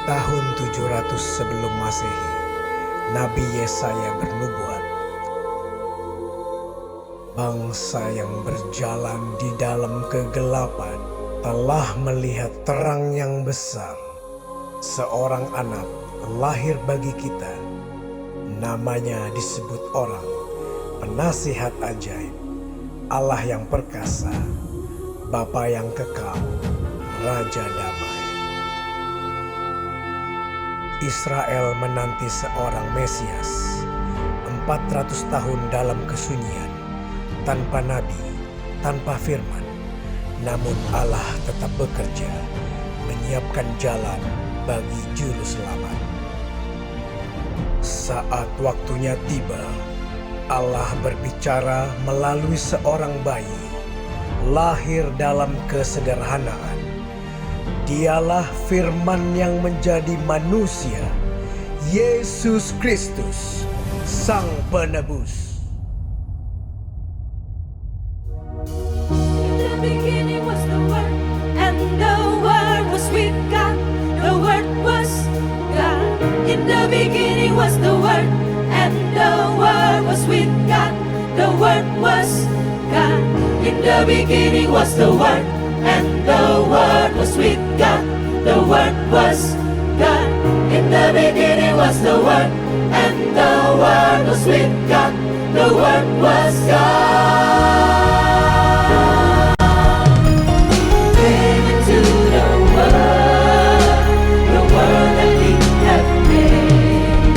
Tahun 700 sebelum Masehi, Nabi Yesaya bernubuat. Bangsa yang berjalan di dalam kegelapan telah melihat terang yang besar. Seorang anak lahir bagi kita, namanya disebut orang, penasihat ajaib, Allah yang perkasa, Bapa yang kekal, Raja damai. Israel menanti seorang Mesias 400 tahun dalam kesunyian, tanpa nabi, tanpa firman. Namun Allah tetap bekerja, menyiapkan jalan bagi juru selamat. Saat waktunya tiba, Allah berbicara melalui seorang bayi, lahir dalam kesederhanaan. Dialah firman yang menjadi manusia, Yesus Kristus, Sang Penebus. In the beginning was the Word, and the Word was with God. The Word was God. In the beginning was the Word, and the Word was with God. The Word was God. In the beginning was the Word, and the Word was with God. The Word was God. In the beginning was the Word, and the Word was with God. The Word was God. Came into the world that He had made,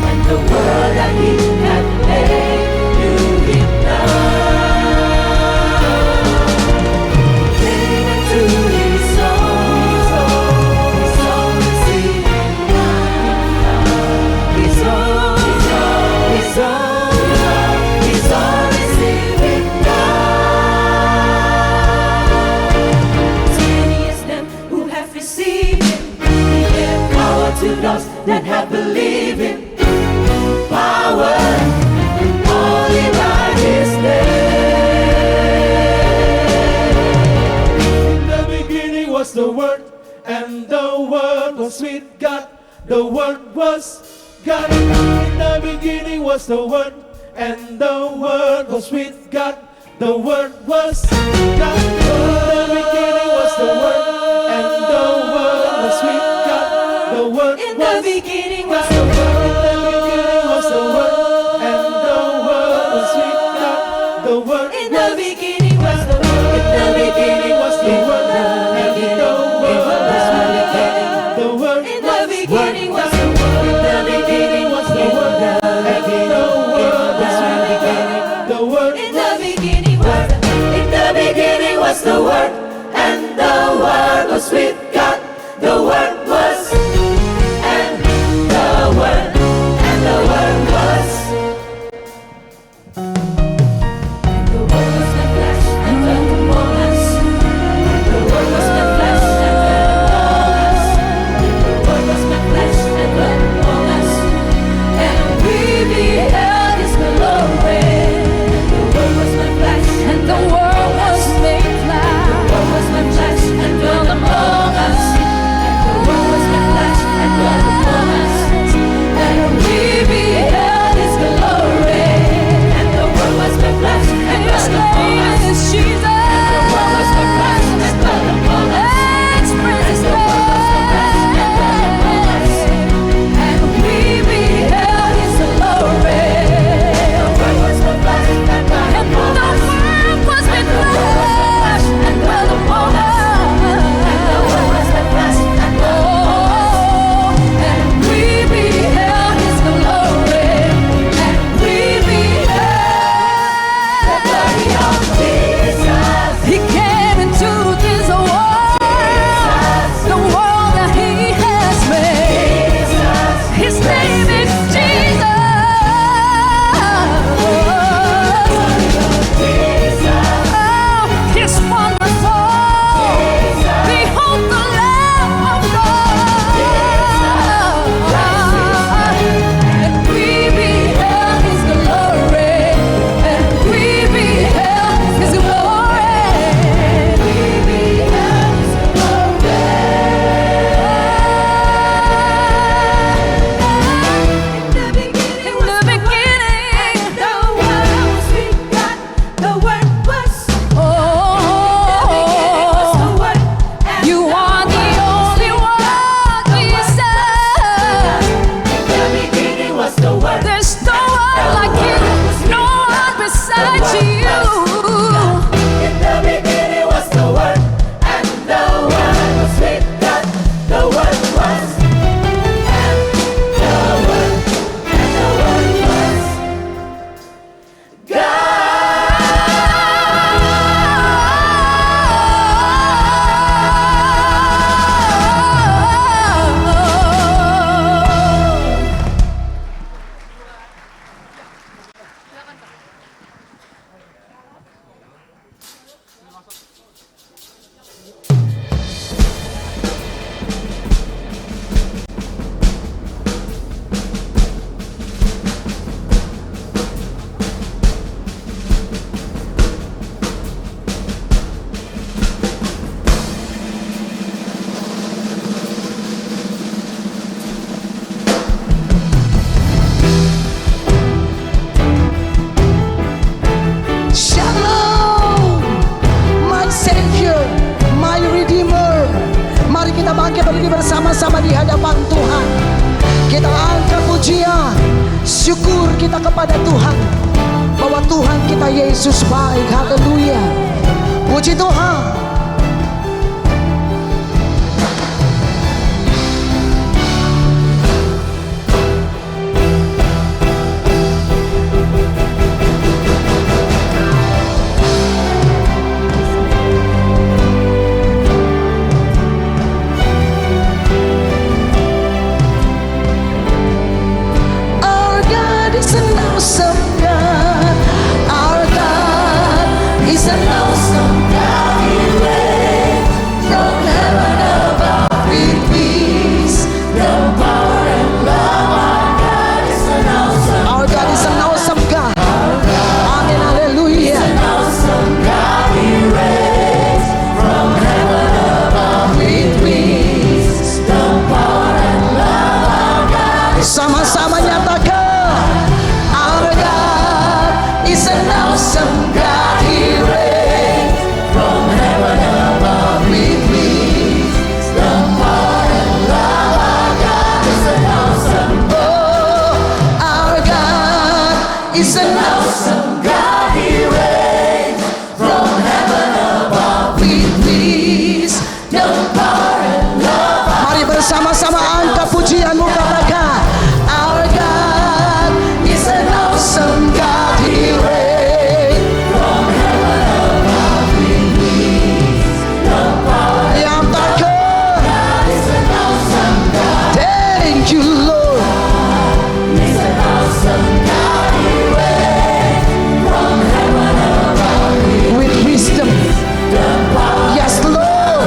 and the world that He had made knew Him not. Came into His own received Him not. His own received Him not. As many as them who have received Him, He gave power to those that have believed Him. Power, only by His name. In the beginning was the Word, and the Word was with God. The Word was God. In the beginning was the Word, and the Word was with God. The Word was God. In the beginning was the Word, and the Word was with God. The Word In the beginning was the in Word. the beginning was the Word, and the Word was with God. The Word In the beginning was the Word. in the beginning was the Word, and the Word was with God. The Word In the beginning was the Word. in the beginning was the Word, and the Word was with God. The Word In the beginning was the In the beginning was the Word, and the Word was with God. The Word was, and the Word bersama-sama di hadapan Tuhan. Kita angkat pujian, syukur kita kepada Tuhan, bahwa Tuhan kita Yesus baik. Haleluya. Puji Tuhan. Sama-sama nyatakan, our God is an awesome God. He reigns from heaven above with peace, the power and love. Our God is an awesome God. Oh, our God is an awesome God. He reigns from heaven above with peace, the power and love. Mari bersama-sama angkat pujianmu, katakan, our God is an awesome God. He reigns from heaven above with peace, the power and love. God is an awesome God. Thank you, Lord. He's an awesome God. He reigns from heaven above with wisdom. Yes, Lord.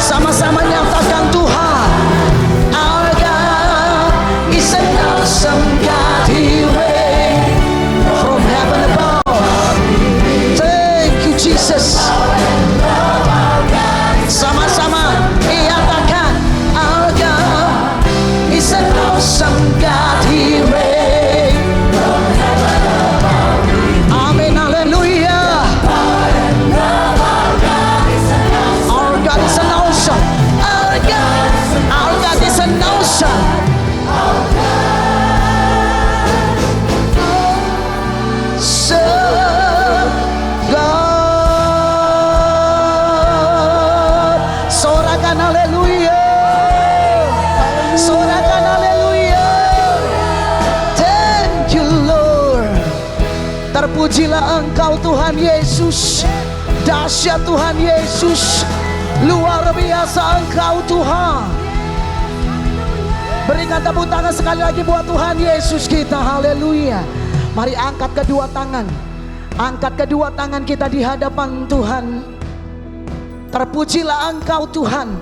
Sama-sama nyatakan Tuhan, our God is an awesome God. He reigns from heaven above. Thank you, Jesus. Sama-sama nyatakan, our God is an awesome God. He reigns from heaven above. Amen, hallelujah. Our God is an awesome. Our God is an awesome. So God, sorakan haleluya, sorakan haleluya. Thank you, Lord. Terpujilah Engkau Tuhan Yesus. Dahsyat Tuhan Yesus. Luar biasa Engkau Tuhan. Berikan tepuk tangan sekali lagi buat Tuhan Yesus kita. Haleluya. Mari angkat kedua tangan. Angkat kedua tangan kita di hadapan Tuhan. Terpujilah Engkau Tuhan,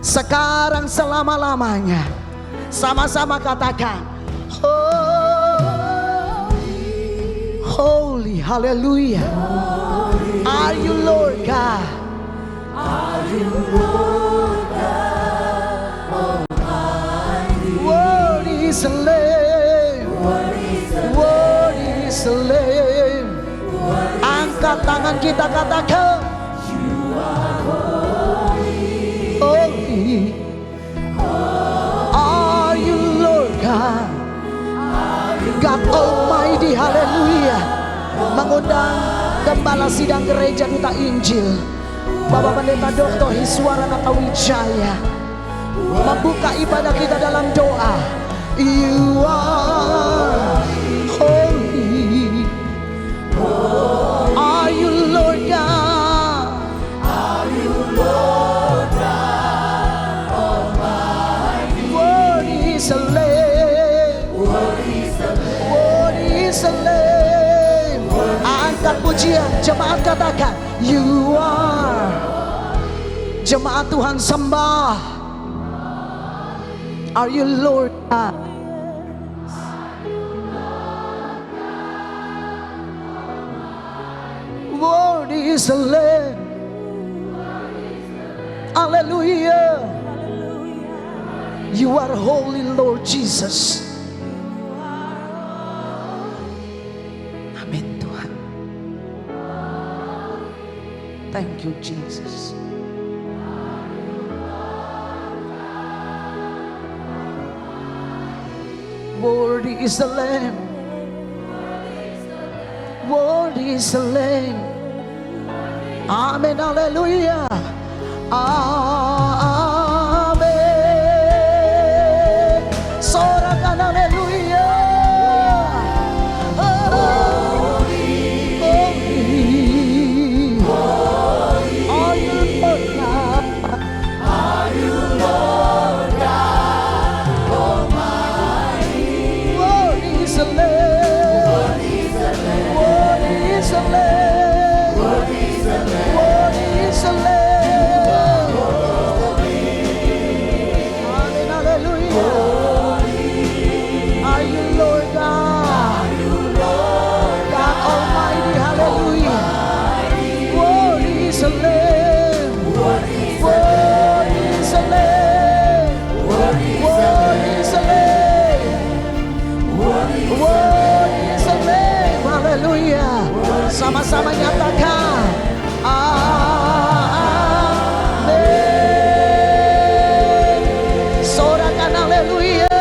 sekarang selama-lamanya. Sama-sama katakan, holy, holy, haleluya. Are you Lord God? Are you Lord God Almighty? Worthy is the Lamb. Worthy is the Lamb. Angkat tangan kita, katakan, you are holy. Holy. Are you Lord God? God Almighty, haleluya. Mengundang Gembala Sidang Gereja Duta Injil, Bapak Pendeta Dr. Hiswara Natawijaya, membuka ibadah kita dalam doa. You are holy. Are you Lord God? Are you Lord God Almighty? Worthy is the Lamb. Worthy is the Lamb. Worthy is the Lamb. Angkat pujian, jemaat katakan, you are. Jemaat Tuhan sembah. Are you Lord God? Worthy is the Lamb. Hallelujah. You are holy, Lord Jesus. Amin Tuhan. Thank you Jesus. Worthy is the Lamb. Worthy is the Lamb. Amen. Hallelujah. Amen. Sorakan haleluya. Holy. Are you Lord God? Are you Lord God Almighty? Worthy is the Lamb. Worthy is the Lamb. Worthy is the Lamb. Worthy is the Lamb. Worthy is the Lamb. Amen. Hallelujah. Are you Lord God? Are you Lord God Almighty? Hallelujah. Worthy is the Lamb. Worthy is the Lamb. Worthy is the Lamb. Worthy is the Lamb. Haleluya. Sama-sama nyatakan. Amin. Sorakan haleluya.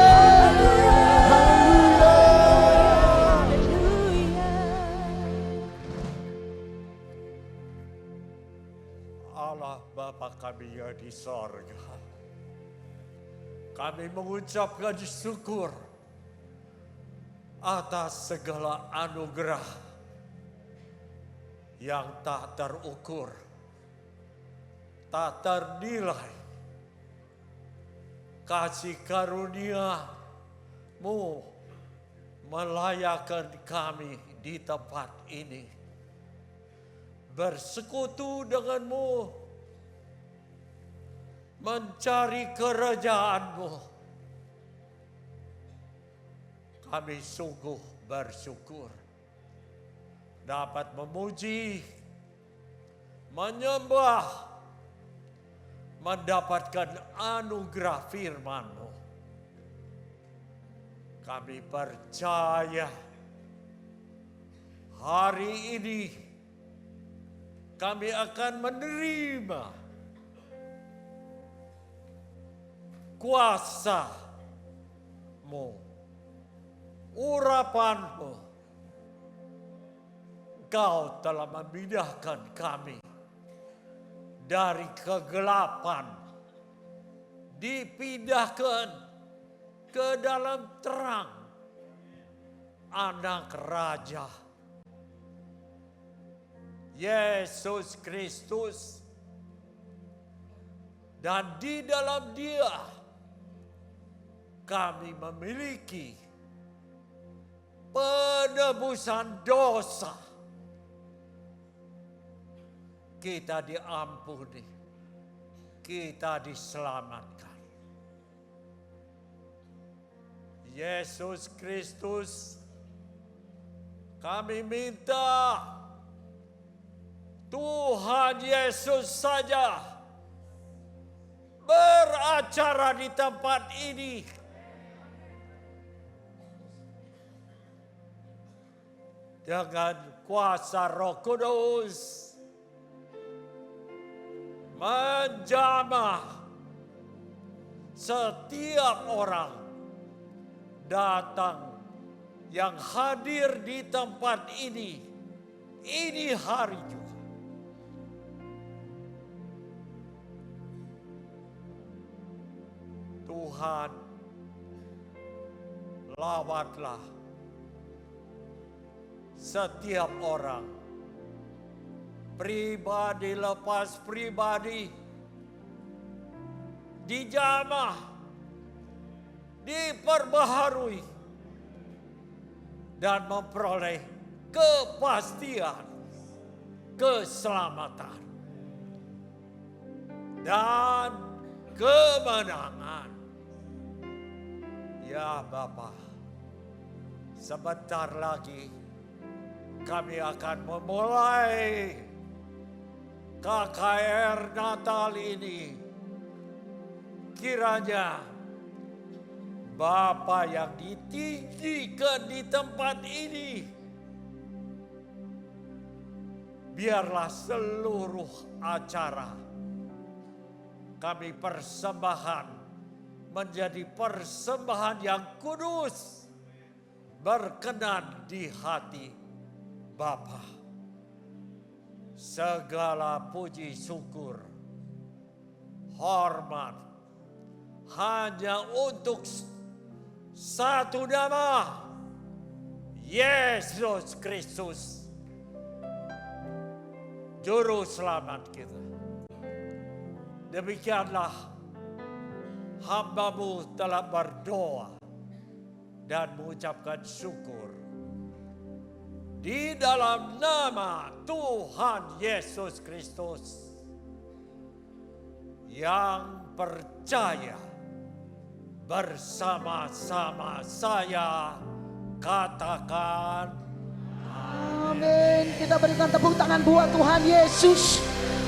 Allah Bapa kami yang di sorga, kami mengucapkan syukur atas segala anugerah yang tak terukur, tak ternilai. Kasih karunia-Mu melayakkan kami di tempat ini, bersekutu dengan-Mu, mencari kerajaan-Mu. Kami sungguh bersyukur dapat memuji, menyembah, mendapatkan anugerah firman-Mu. Kami percaya hari ini kami akan menerima kuasa-Mu, urapan-Mu. Engkau telah memindahkan kami dari kegelapan, dipindahkan ke dalam terang Anak Raja Yesus Kristus, dan di dalam Dia kami memiliki penebusan dosa. Kita diampuni, kita diselamatkan. Yesus Kristus, kami minta Tuhan Yesus saja beracara di tempat ini. Dengan kuasa Roh Kudus menjamah setiap orang datang yang hadir di tempat ini hari juga. Tuhan, lawatlah setiap orang, pribadi lepas pribadi, dijamah, diperbaharui, dan memperoleh kepastian, keselamatan, dan kemenangan. Ya Bapa, sebentar lagi kami akan memulai KKR Natal ini. Kiranya Bapa yang ditinggikan di tempat ini, biarlah seluruh acara kami persembahkan menjadi persembahan yang kudus, berkenan di hati Bapa. Segala puji syukur, hormat hanya untuk satu nama, Yesus Kristus, Juru Selamat kita. Demikianlah hamba-Mu telah berdoa dan mengucapkan syukur di dalam nama Tuhan Yesus Kristus yang percaya bersama-sama saya katakan Amin. Kita berikan tepuk tangan buat Tuhan Yesus.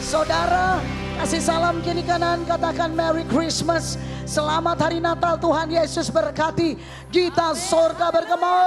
Saudara, kasih salam kiri kanan, katakan Merry Christmas. Selamat Hari Natal, Tuhan Yesus berkati. Kita sorga bergema.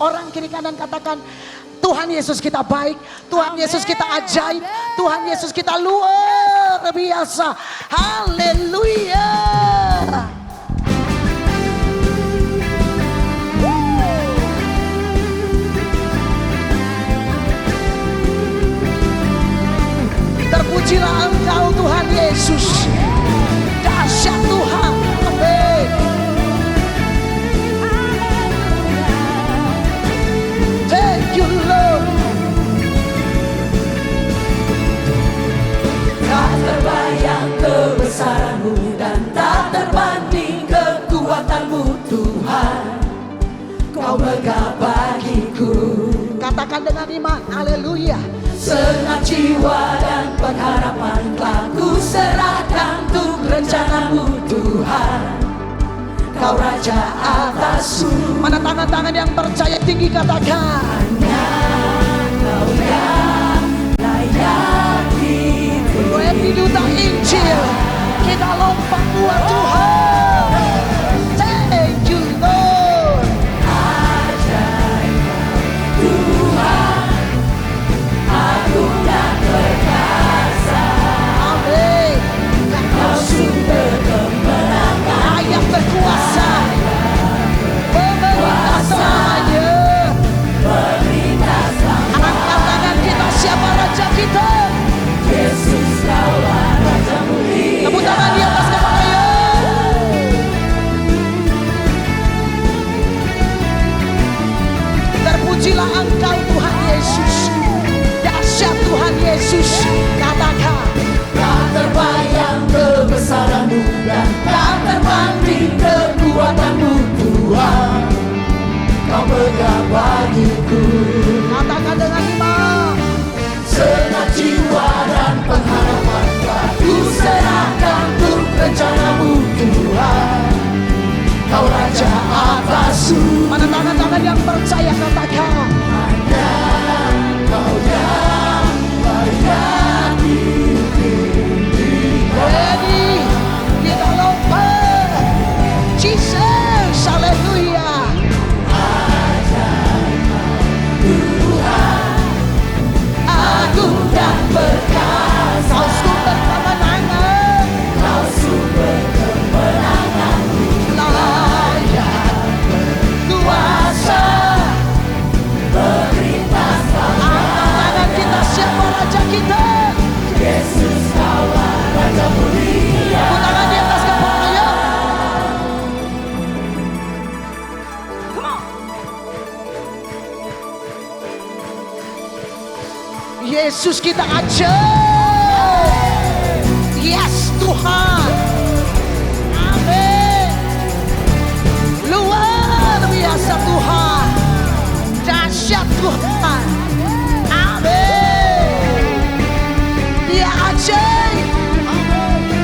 orang kiri kanan katakan, Tuhan Yesus kita baik, Tuhan Yesus kita ajaib, Tuhan Yesus kita luar biasa. Haleluya. Terpujilah Engkau Tuhan Yesus. Dahsyat Tuhan. Amin. Thank you Lord. Tak terbayang kebesaran-Mu dan tak terbanding kekuatan-Mu Tuhan. Kau megah bagiku. Katakan dengan iman. Haleluya. Senang jiwa dan pengharapan telah ku serahkan untuk rencana-Mu Tuhan. Kau Raja atasku. Mana tangan-tangan yang percaya tinggi katakan. Hanya Kau yang layak dipuji. Happy duta Injil. Kita lompat buat Tuhan. Thank you Lord. Ajaib Tuhan, agung dan perkasa. Amin. Kau sumber kemenangan, Ayat berkuasa. Pemerintah selamanya. pemerintah selama. Angkat tangan kita, siapa raja kita? Yesus Kaulah Raja mulia. Tepuk tangan di atas kepala ya. Terpujilah Engkau Tuhan Yesus. Dahsyat Tuhan Yesus. Katakan. Tak terbayang kebesaran-Mu dan tak terbanding kekuatan-Mu Tuhan. Kau megah bagiku. Katakan dengan iman. Senang jiwa dan pengharapan telah ku serahkan untuk rencana-Mu Tuhan. Kau Raja atasku. Mana tangan-tangan yang percaya katakan. Hanya Kau yang layak dipuji. Ready. Kita lompat. Jesus. Haleluya. Agung dan perkasa. Kau sumber kemenangan. Kau sumber kemenangan. Layak Kuasa pemerintah selama. tangan kita, siapa raja kita? Yesus Kaulah Raja mulia. Tepuk tangan di atas kepala ya. Yesus kita ajaib. Yes Tuhan. Amin. Luar biasa Tuhan. Dahsyat Tuhan. Amin. Dia ajaib.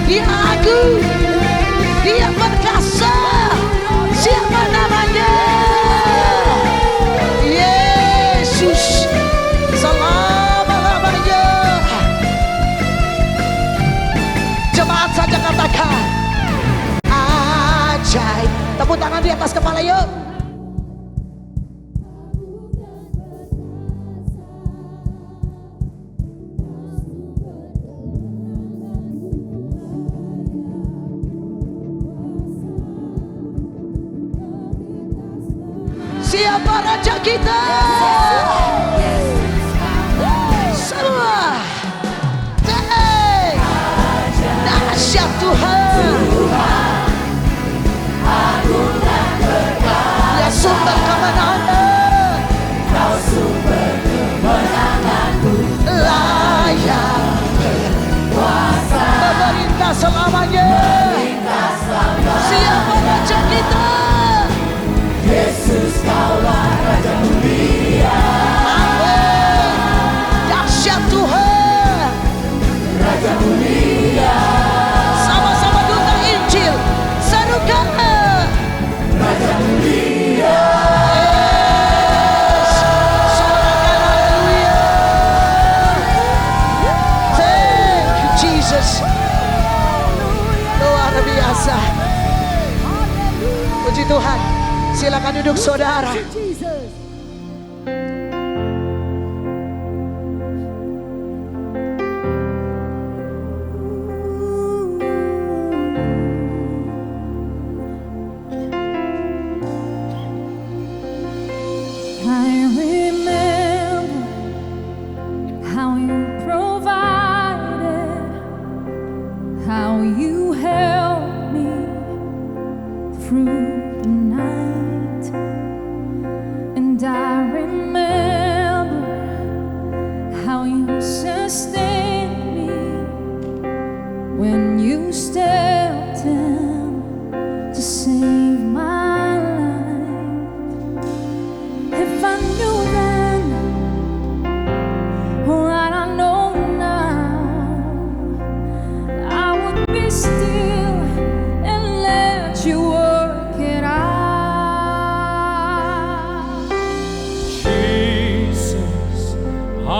Dia agung. Dia perkasa. Siapa namanya? Yesus. Selama-lamanya. Jemaat saja katakan. Ajaib. Tepuk tangan di atas kepala yuk. Siapa raja kita? Semua. Dahsyat Tuhan. Dia sumber kemenangan. Kau sumber kemenanganku. Layak Kuasa pemerintah selamanya. pemerintah selama. Siapa raja kita? Yesus Kaulah Raja mulia. Amin. Dahsyat Tuhan. Raja mulia. Sama-sama duta Injil. Serukan. Raja mulia. Yes. Sorakan haleluya. Thank you Jesus. Luar biasa. Puji Tuhan. Silakan duduk saudara.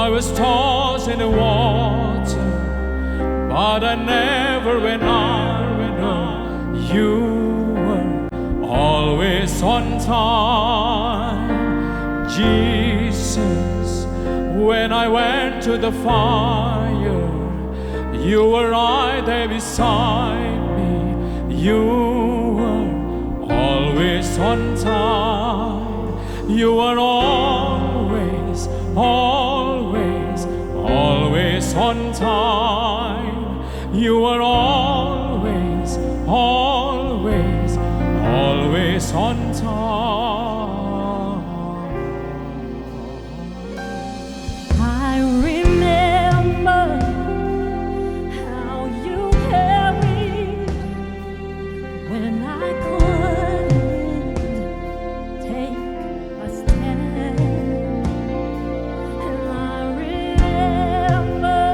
I was tossed in the water, but I never went under. You were always on time, Jesus. When I went to the fire, you were right there beside me. You were always on time. You were always, always, always on time. You were always, always, always on time. I remember how you carried when I couldn't take a stand, and I remember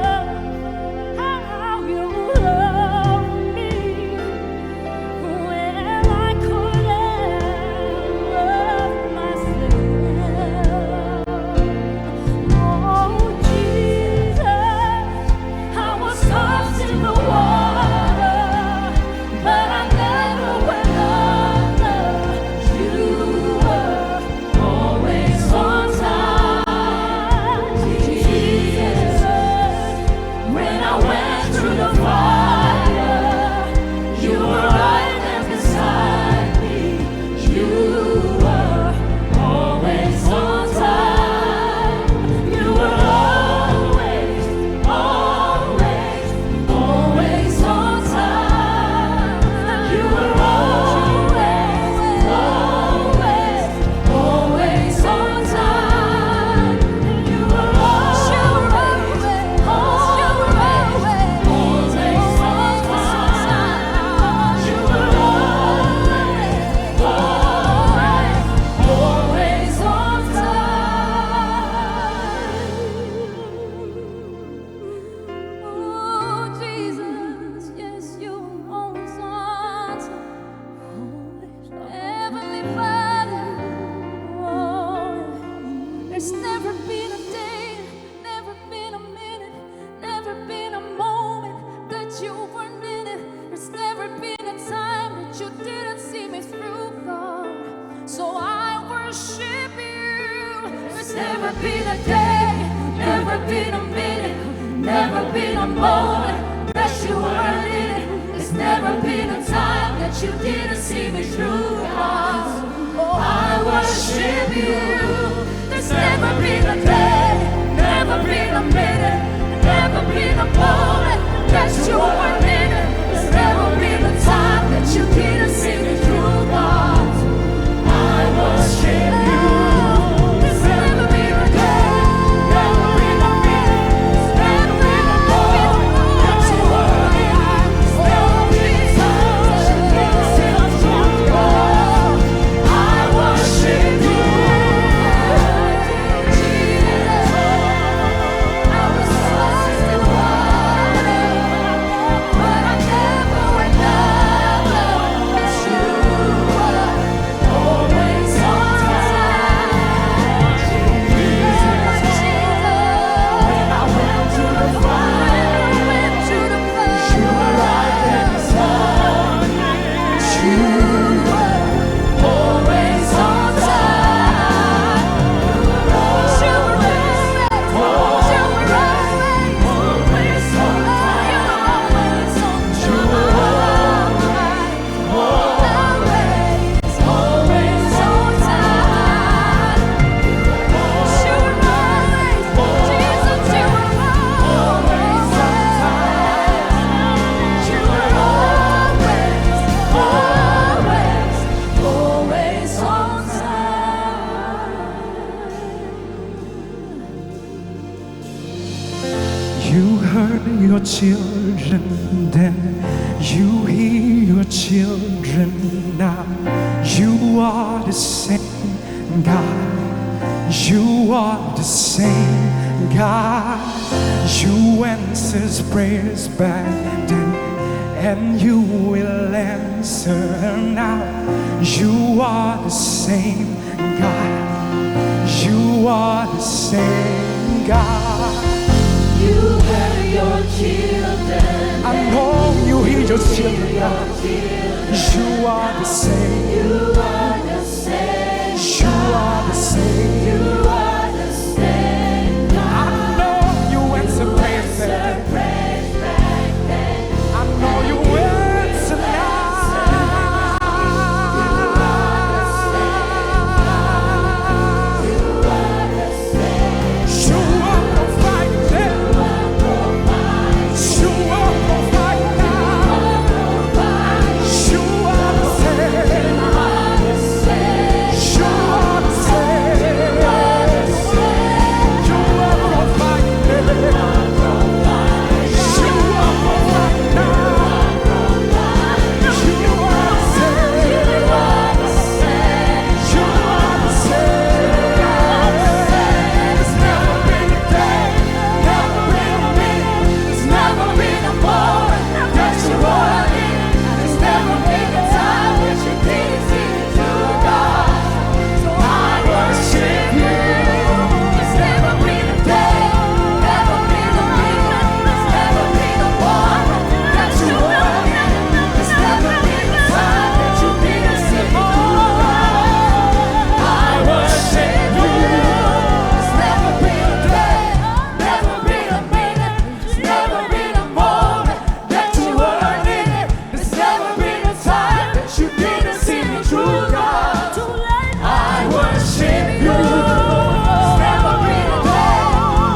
how you loved me when I couldn't love myself. Oh Jesus, I was lost in the water, but I never went under. You were always on time, Jesus. When I went through the fire, you were right there beside me. You were always on time. You were always, always, always on time. You were always, always, always on time. You were always, always, always on time. You were always, always, always on time. Oh Jesus, yes, you're always on time. Heavenly Father, oh, there's never been a day, never been a minute, never been a moment that you weren't in it. There's never been a time that you didn't see me through, God. So I worship you. There's never been a day, never been a minute, never been a moment that you weren't in it. There's never been a time that you didn't see me through, God. Oh, I worship you. There's never been a day, never been a minute, never been a moment that you weren't in it. There's never been a time that you didn't see me through, God. I worship you. There's never been a day, never been a minute, never been a moment that you weren't in it. There's never been a time that you didn't see me through, God. I worship you. I was lost in the water, but I never went under. You were always on time, Jesus. When I went through the fire, you were right there beside me. You were always on time. You were always, always on time. You were always, always on time. You were always, Jesus, you were always on time. You were always, always, always on time. You heard your children then, you hear your children now. You are the same God. You are the same God. You answers prayers back then, and you will answer now. You are the same God. You are the same God. You heard your children. I know you hear your children, God. You are the same. You are the same. You are the same. You are the same God. I know you answer prayers back then. I know you answer now. You are providing. You are providing now. You are the same. You are the same. You are providing. You are providing now. You are the same. You are the same. There's never been a day, never been a minute, there's never been a moment that you weren't in. There's never been a time that you didn't see me through, God. So I worship you. There's never been a day, never been a minute, there's never been a moment that you weren't in. There's never been a time that you didn't see me through, God. I worship you. There's never been a day, never been a minute, there's never been a moment that you weren't in it. There's never been a time that you didn't see me through, God. I worship you. There's never been a day,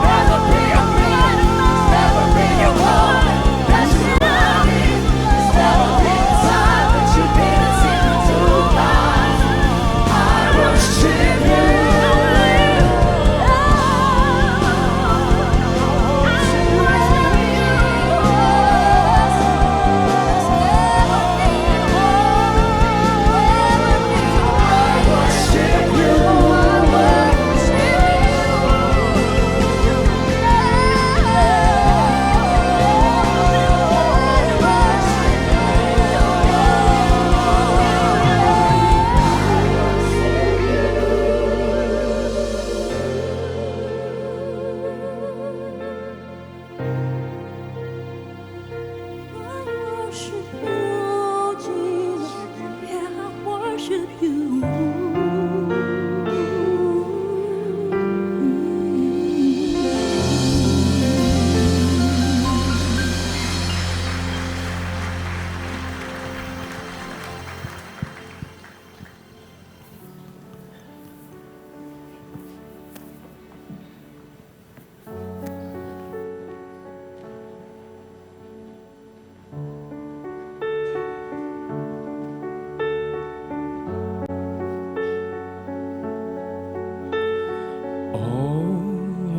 never been a minute, there's never been a moment that you weren't in. There's never been a time that you didn't see me through, God. I worship you.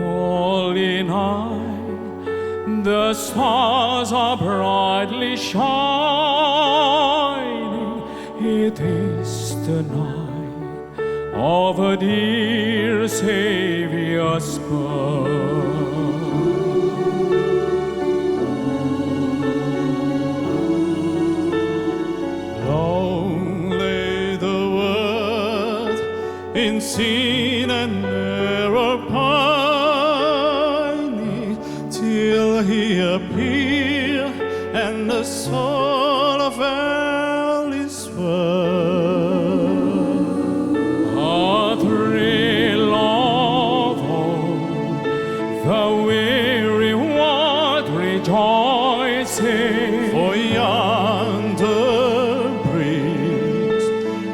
Holy night, the stars are brightly shining. It is the night of a dear Savior's birth. Long lay the world in sin and error pining, till he appeared and the soul of Alice was. A thrill of hope, the weary world rejoicing, for yonder breeze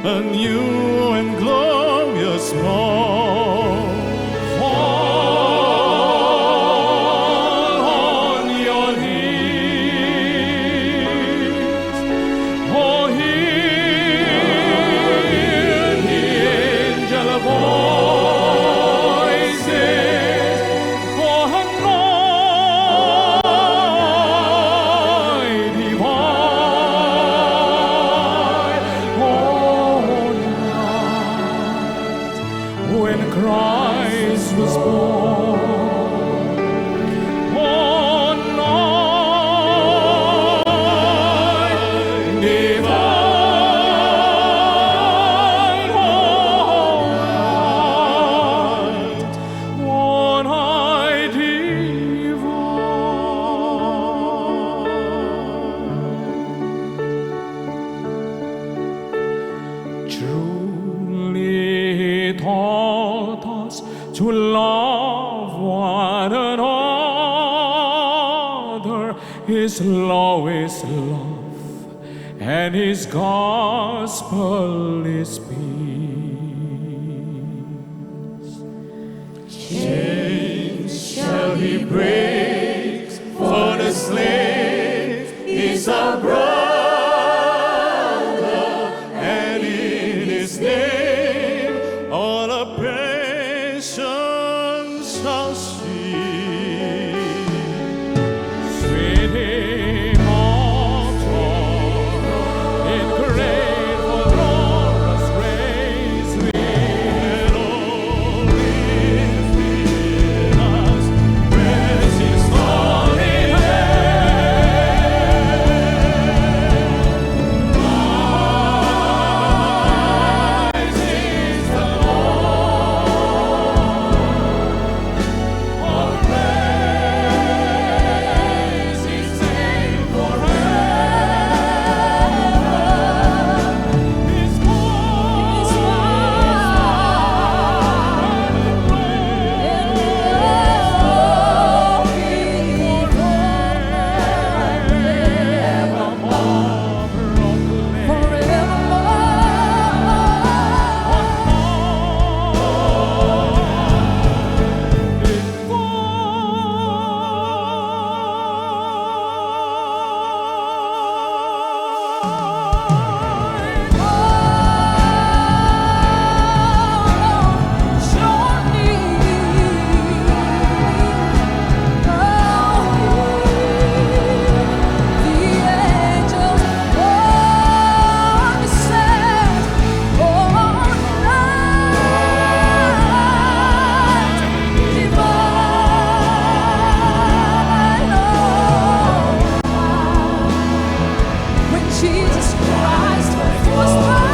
a new and glorious morn. Fall on your knees, oh, hear the angel voices, for anointing but another. His law is love, and His gospel is peace. Chains shall He break, for the slave is our brother, and in His name all oppression shall cease. Sweet immortal, in grateful glorious praise, let all live in us, praise His holy name. Wise is the Lord, all praise His name forever. His voice Jesus Christ was silent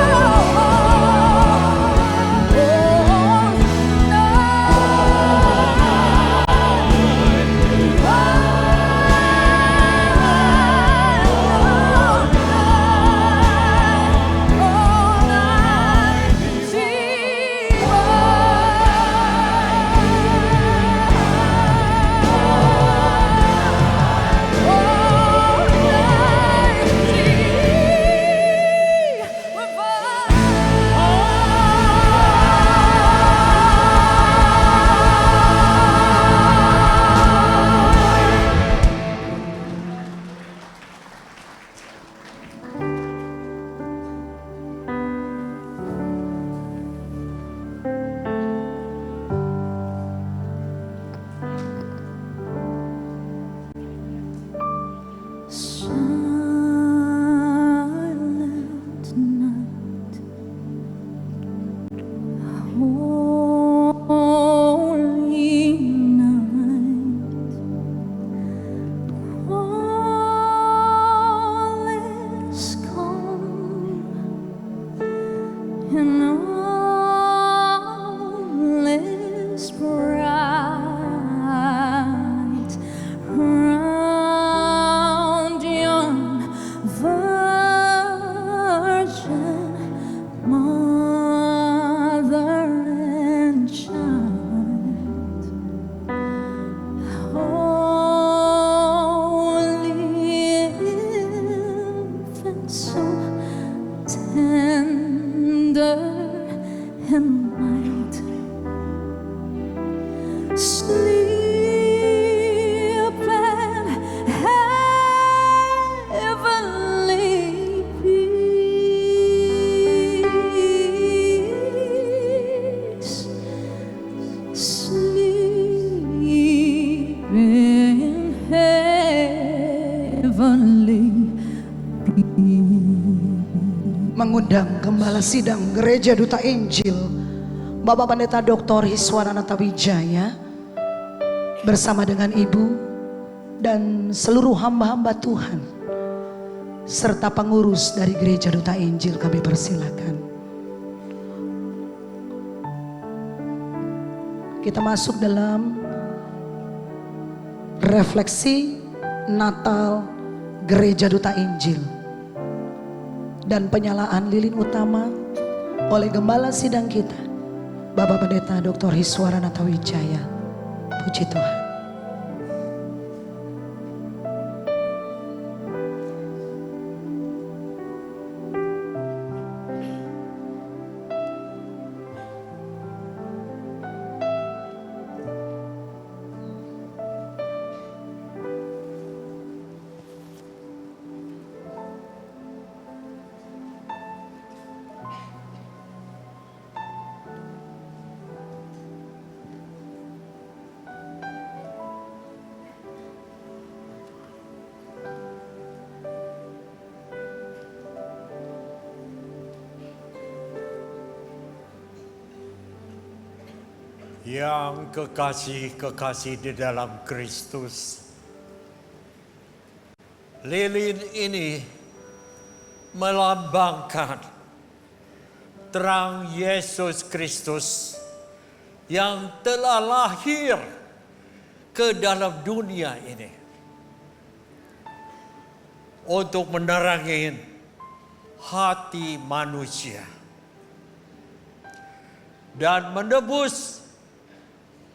night, holy night, all is calm and all is bright round young virgin mother and child, holy infant, so tender and mild, sleep and heavenly peace, sleep in heavenly Mengundang Gembala Sidang Gereja Duta Injil Bapak Pendeta Dr. Hiswana Natawijaya bersama dengan Ibu dan seluruh hamba-hamba Tuhan serta pengurus dari Gereja Duta Injil, kami persilakan. Kita masuk dalam refleksi Natal Gereja Duta Injil dan penyalaan lilin utama oleh Gembala Sidang kita, Bapak Pendeta Dr. Hiswana Natawijaya. Puji Tuhan. Yang kekasih-kekasih di dalam Kristus, lilin ini melambangkan terang Yesus Kristus yang telah lahir ke dalam dunia ini untuk menerangi hati manusia dan menebus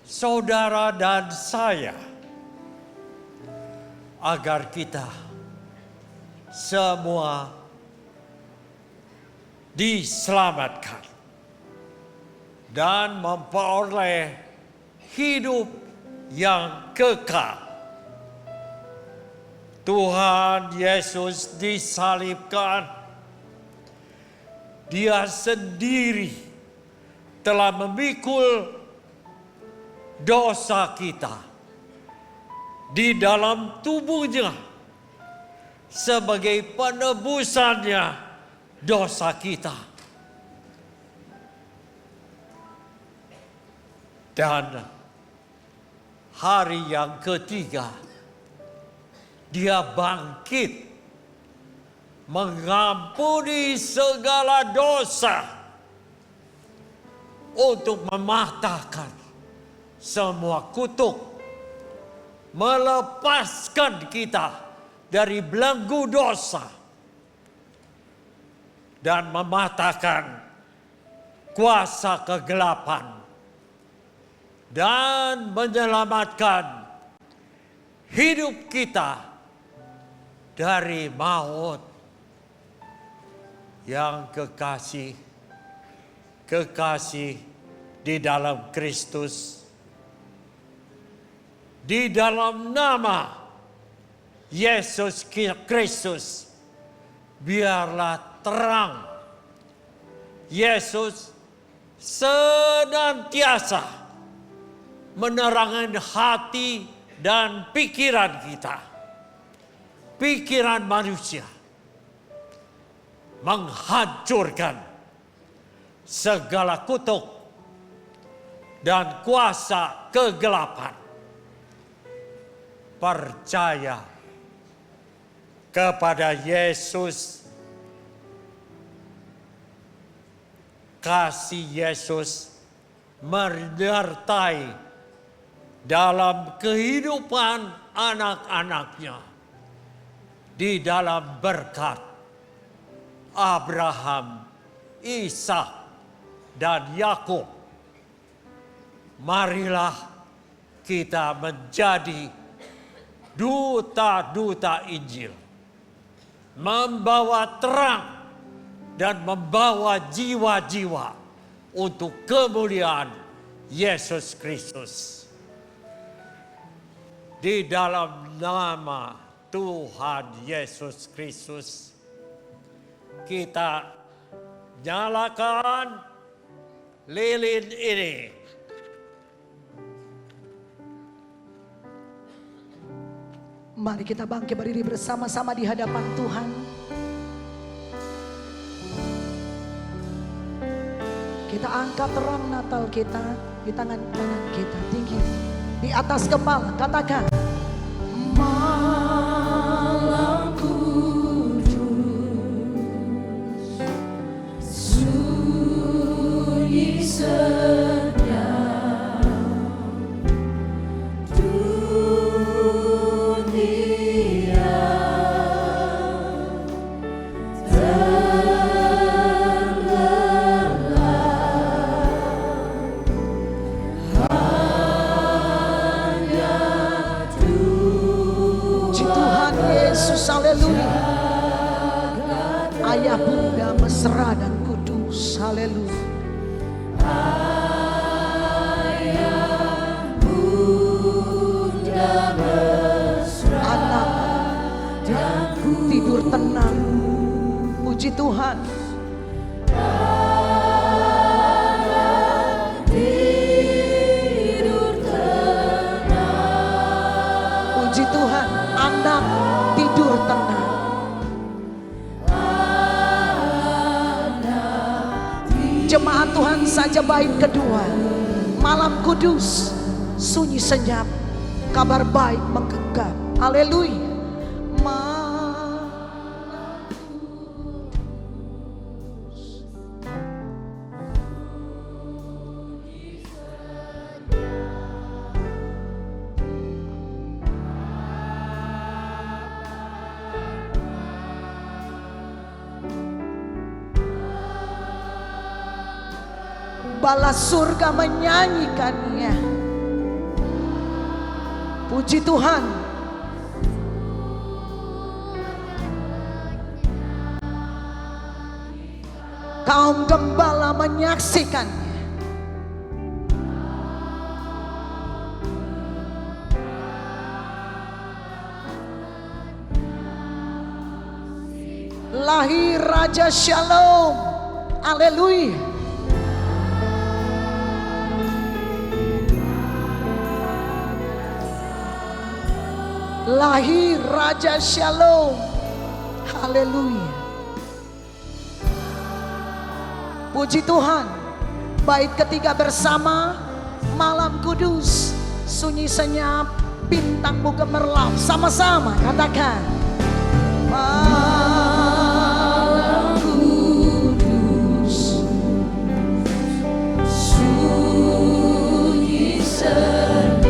saudara dan saya agar kita semua diselamatkan dan memperoleh hidup yang kekal. Tuhan Yesus disalibkan. Dia sendiri telah memikul dosa kita di dalam tubuhnya sebagai penebusannya dosa kita. Dan hari yang ketiga, dia bangkit mengampuni segala dosa untuk mematahkan semua kutuk, melepaskan kita dari belenggu dosa dan mematahkan kuasa kegelapan dan menyelamatkan hidup kita dari maut. Yang kekasih di dalam Kristus, di dalam nama Yesus Kristus, biarlah terang Yesus senantiasa menerangi hati dan pikiran kita, pikiran manusia, menghancurkan segala kutuk dan kuasa kegelapan. Percaya kepada Yesus, kasih Yesus menyertai dalam kehidupan anak-anaknya di dalam berkat Abraham, Ishak, dan Yakub. Marilah kita menjadi duta-duta Injil, membawa terang dan membawa jiwa-jiwa untuk kemuliaan Yesus Kristus. Di dalam nama Tuhan Yesus Kristus, kita nyalakan lilin ini. Mari kita bangkit berdiri bersama-sama di hadapan Tuhan. Kita angkat terang Natal kita di tangan-tangan kita tinggi di atas kepala. Katakan, Malam kudus, sunyi senyap, dunia haleluya. Ayah bunda mesra dan kudus, haleluya. Ayah bunda mesra, Anak dan tidur tenang, puji Tuhan. tidur tenang, Puji Tuhan, anak tidur tenang. Jemaat Tuhan saja bait kedua. malam kudus, sunyi senyap, kabar baik menggenggam. Haleluya. Bala surga menyanyikannya. Puji Tuhan. Kaum gembala menyaksikannya. Lahir Raja Shalom. Haleluya. Lahir Raja Shalom. Haleluya. Puji Tuhan. Bait ketiga bersama, malam kudus, sunyi senyap, bintangmu gemerlap. Sama-sama katakan. Malam kudus, sunyi senyap,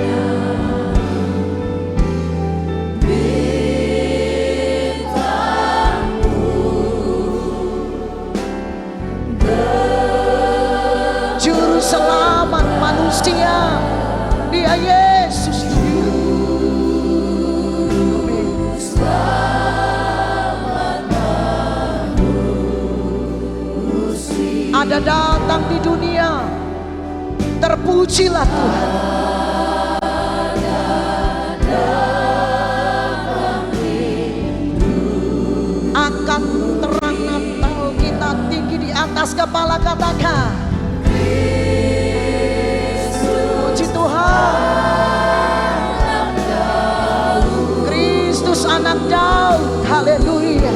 selamat manusia, Dia Yesus. Ada datang di dunia, terpujilah Tuhan. Angkat terang Natal kita tinggi di atas kepala, katakan. Puji Tuhan. Kristus anak Daud. Haleluya.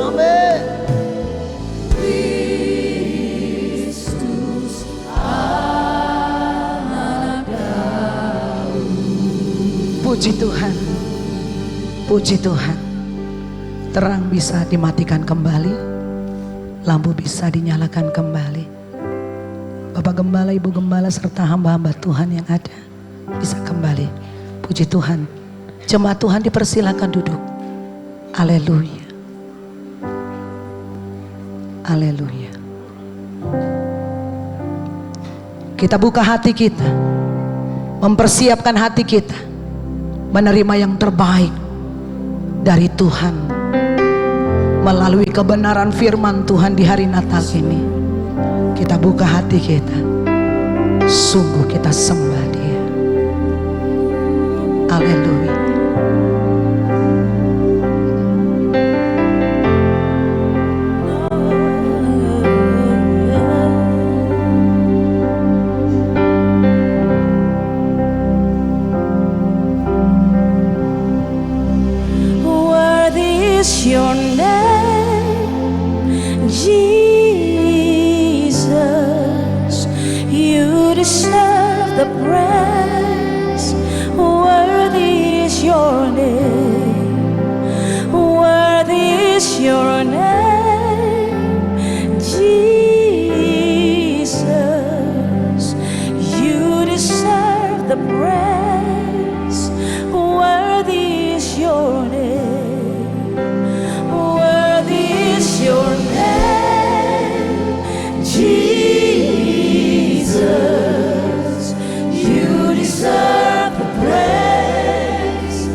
Amin. Kristus anak Daud. Puji Tuhan. Puji Tuhan. Terang bisa dimatikan kembali, lampu bisa dinyalakan kembali. Bapak Gembala, Ibu Gembala, serta hamba-hamba Tuhan yang ada bisa kembali. Puji Tuhan. Jemaat Tuhan dipersilakan duduk. Haleluya. Haleluya. Kita buka hati kita, mempersiapkan hati kita, menerima yang terbaik dari Tuhan melalui kebenaran firman Tuhan di hari Natal ini. Kita buka hati kita, sungguh kita sembah Dia. Haleluya. Worthy is your name, Jesus. You deserve the praise. Worthy is your name. Worthy is your name, Jesus. You deserve the praise. Worthy is your name. Worthy is your name, Jesus. You deserve the praise.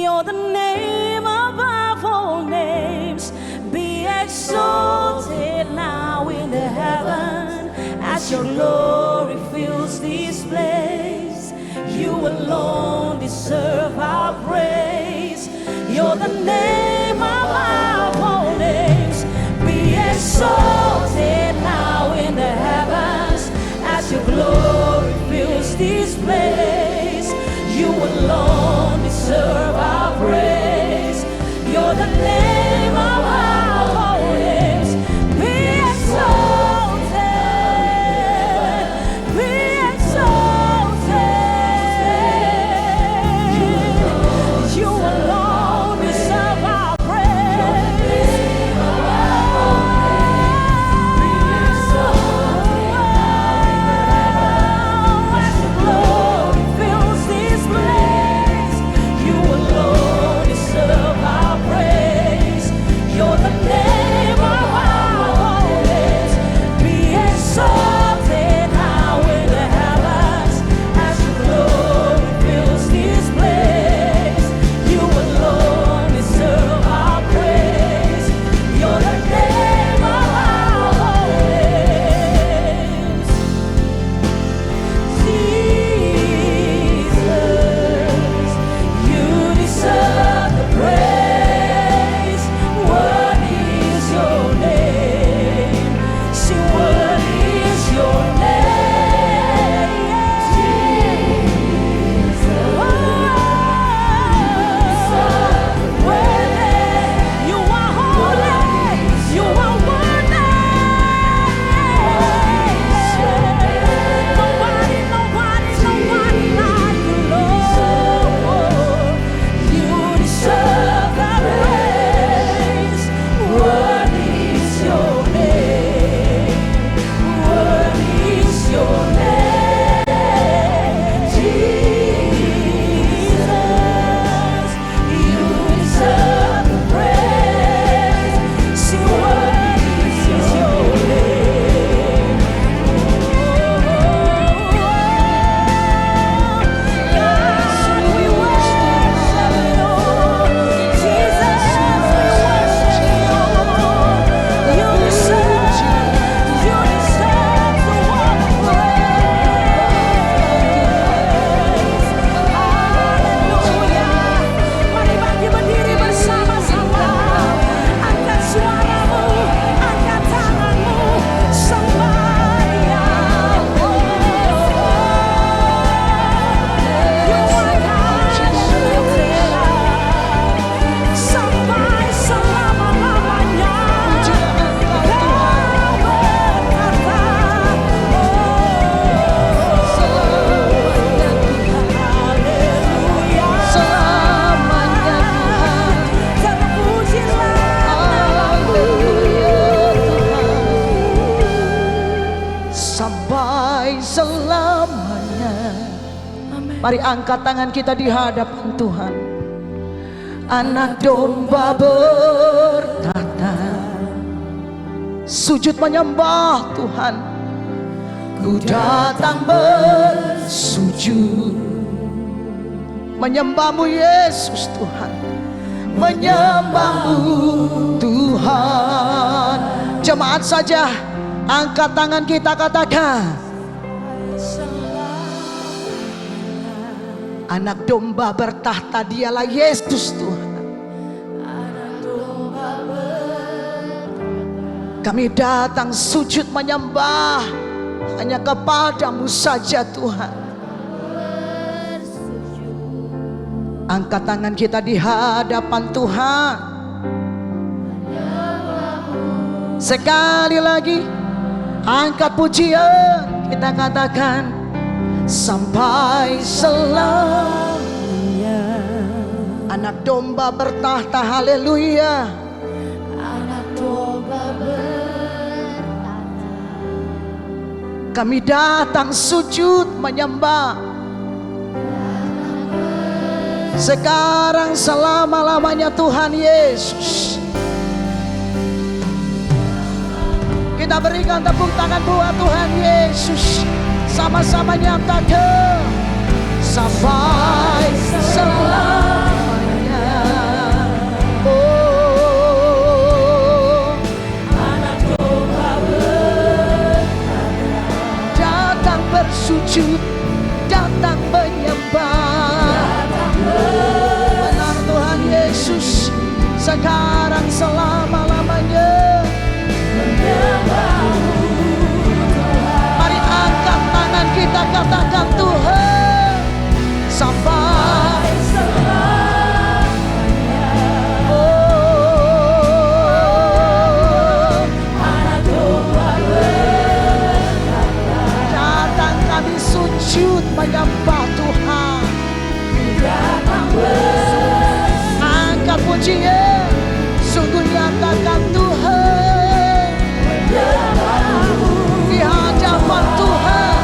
You're the name above all names. Be exalted now in the heaven as your glory fills this place. You alone deserve our praise. You're the name above all names. Be exalted now in the heavens as your glory fills this place. You alone deserve our praise. You're the name above all names. Be exalted, be exalted. You alone deserve our praise. Be exalted as your glory fills this place. You alone deserve our praise. You're the name above all names. Be exalted now in the heavens as your glory fills this place. You alone deserve our praise. You're the name above all names. Jesus, you deserve the praise. What is your name? See, what is your name? Jesus, you are holy, you are worthy. Nobody like you, Lord. You deserve the praise. What is your name? What is your name? Jesus, you deserve the praise. See, what is your name? God, we worship you. Jesus, we worship you. You deserve the one praise. Haleluya. Mari bangkit berdiri bersama-sama. Angkat suaramu, angkat tanganmu, sembah Dia. You are God and lifted up. Sampai selama-lamanya Kau berkata, haleluya. Selamanya Terpujilah namamu. sampai selamanya. Mari angkat tangan kita di hadapan Tuhan. Anak domba bertata, sujud menyembah Tuhan. Ku datang bersujud menyembahmu Yesus Tuhan, menyembahmu Tuhan. Jemaat saja angkat tangan kita, katakan anak domba bertahta, Dialah Yesus Tuhan. Kami datang sujud menyembah hanya kepadamu saja Tuhan. Angkat tangan kita di hadapan Tuhan. Sekali lagi angkat pujian, kita katakan sampai selamanya. Anak domba bertahta, haleluya. Anak domba Kami datang sujud menyembah sekarang selama-lamanya Tuhan Yesus. Kita berikan tepuk tangan buat Tuhan Yesus. Sama-sama nyatakan sampai selamanya. sujud, datang menyembah. Benar Tuhan Yesus, sekarang selama-lamanya. Mari angkat tangan kita, katakan Tuhan sampai datang kami sujud menyembah Tuhan. Angkat pujian, sungguh nyatakan Tuhan di hadapan Tuhan.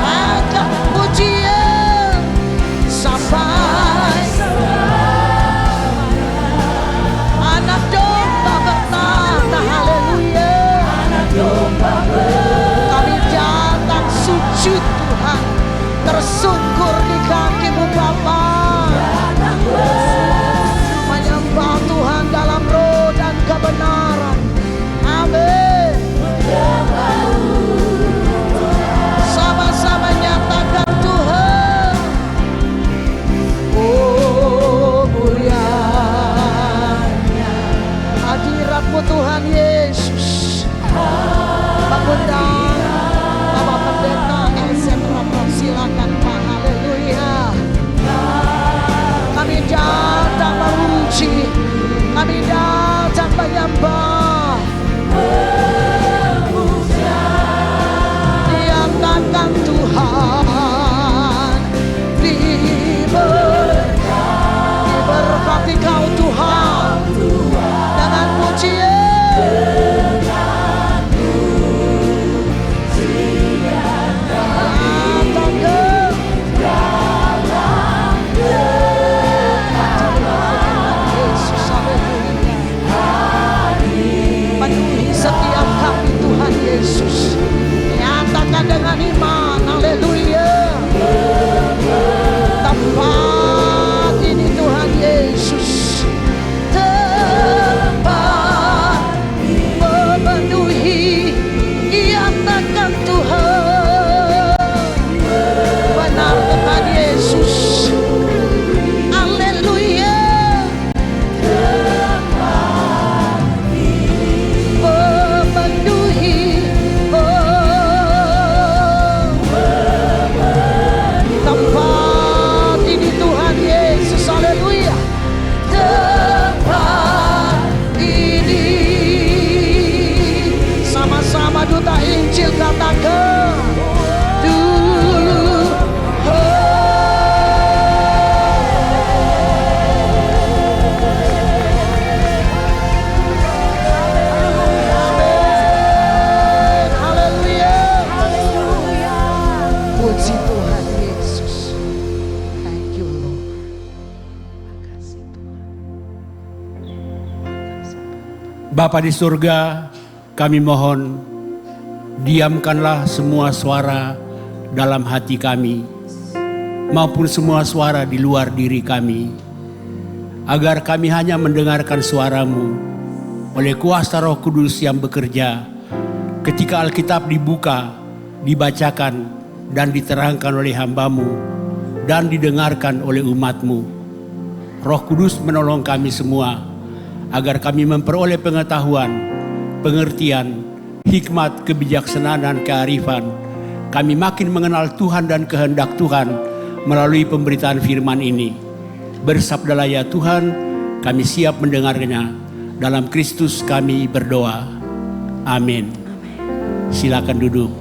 Angkat pujian sampai anak domba bertanda, haleluya. Kami datang sujud Tuhan, tersungkur di kaki-Mu Bapa, menyembah Tuhan dalam roh dan kebenaran. Amin. Sama-sama nyatakan Tuhan, oh mulianya hadirat-Mu Tuhan Yesus. Mengundang Bapak Pendeta Elsen Rapor, silakan Pak, haleluya. Kami datang memuji, kami datang menyembah. Diangkatkan Tuhan, diberkati Kau Tuhan dengan pujian. Penuhi setiap kami Tuhan Yesus, nyatakan dengan iman, haleluya. Tempat ini Tuhan Yesus, tempat memenuhi, nyatakan Tuhan. Benar Tuhan Yesus, haleluya. Tempat ini Tuhan Yesus, haleluya. Tempat ini, sama-sama duta Injil katakan puji Tuhan Yesus. Thank you Lord. Makasih Tuhan. Bapa di surga, kami mohon diamkanlah semua suara dalam hati kami maupun semua suara di luar diri kami, agar kami hanya mendengarkan suara-Mu oleh kuasa Roh Kudus yang bekerja ketika Alkitab dibuka, dibacakan dan diterangkan oleh hamba-Mu dan didengarkan oleh umat-Mu. Roh Kudus menolong kami semua agar kami memperoleh pengetahuan, pengertian, hikmat, kebijaksanaan dan kearifan. Kami makin mengenal Tuhan dan kehendak Tuhan melalui pemberitaan firman ini. Bersabdalah ya Tuhan, kami siap mendengarnya. Dalam Kristus kami berdoa. Amin. Silakan duduk.